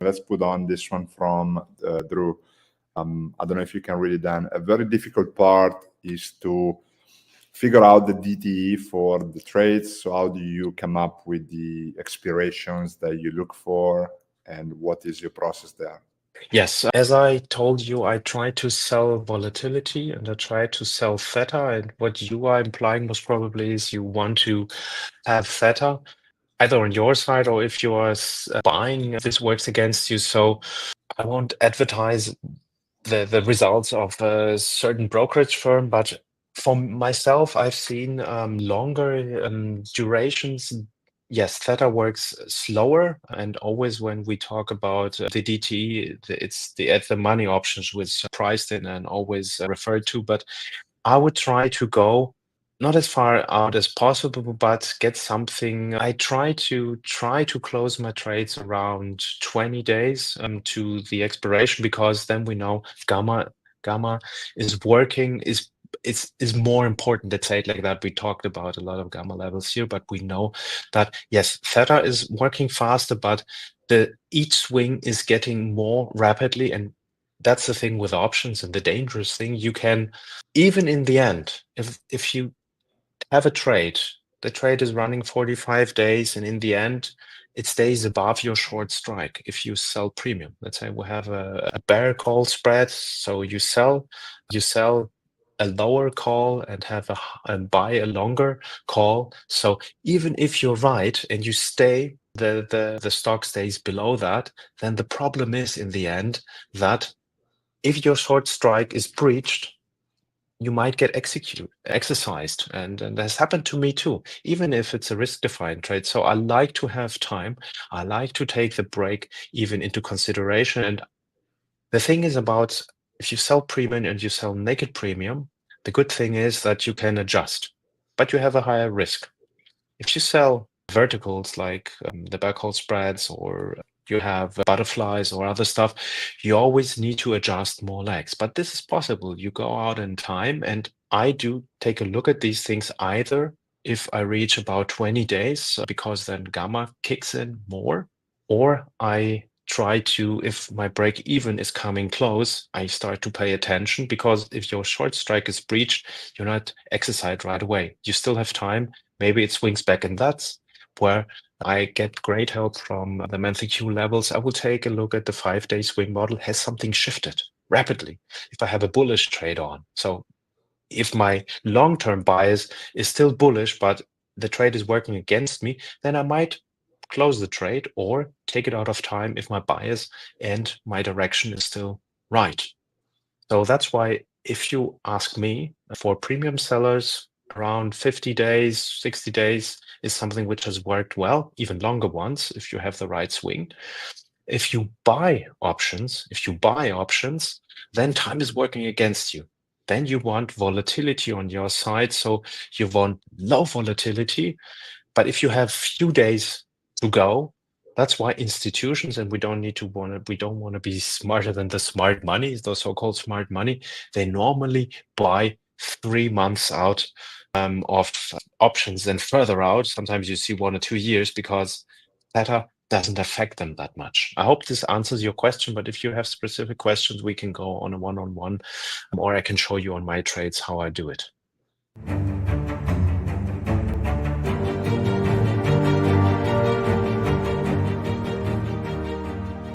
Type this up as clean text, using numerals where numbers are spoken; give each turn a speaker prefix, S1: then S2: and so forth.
S1: Let's put on this one from Drew. I don't know if you can read it down. A very difficult part is to figure out the DTE for the trades. So how do you come up with the expirations that you look for, and what is your process there?
S2: Yes, as I told you, I try to sell volatility and I try to sell theta. And what you are implying most probably is you want to have theta either on your side, or if you are buying, this works against you. So I won't advertise the results of a certain brokerage firm, but for myself, I've seen longer durations. Yes, theta works slower, and always when we talk about the DTE, it's the money options which are priced in and always referred to. But I would try to go not as far out as possible, but get something. I try to close my trades around 20 days to the expiration, because then we know gamma is working, is more important. Let's say it like that. We talked about a lot of gamma levels here, but we know that yes, theta is working faster, but each swing is getting more rapidly, and that's the thing with options. And the dangerous thing, you can, even in the end, if you have a trade, the trade is running 45 days, and in the end, it stays above your short strike. If you sell premium, let's say we have a bear call spread, so you sell a lower call and and buy a longer call. So even if you're right and you stay, the stock stays below that, then the problem is in the end that if your short strike is breached, you might get exercised. And that has happened to me too, even if it's a risk-defined trade. So I like to have time. I like to take the break even into consideration. And the thing is about, if you sell premium and you sell naked premium, the good thing is that you can adjust, but you have a higher risk. If you sell verticals like the backhaul spreads, or you have butterflies or other stuff, you always need to adjust more legs. But this is possible. You go out in time, and I do take a look at these things either if I reach about 20 days, because then gamma kicks in more, or I try to, if my break even is coming close, I start to pay attention, because if your short strike is breached, you're not exercised right away. You still have time. Maybe it swings back, and that's where I get great help from the MenthorQ levels. I will take a look at the 5-day swing model. Has something shifted rapidly if I have a bullish trade on? So if my long-term bias is still bullish, but the trade is working against me, then I might close the trade or take it out of time if my bias and my direction is still right. So that's why, if you ask me, for premium sellers, around 50 days, 60 days is something which has worked well, even longer ones if you have the right swing. If you buy options, then time is working against you. Then you want volatility on your side. So you want low volatility. But if you have few days to go, that's why institutions, and we don't want to be smarter than the smart money, the so-called smart money, they normally buy 3 months out of options, and further out. Sometimes you see 1 or 2 years, because theta doesn't affect them that much. I hope this answers your question, but if you have specific questions, we can go on a one-on-one, or I can show you on my trades how I do it.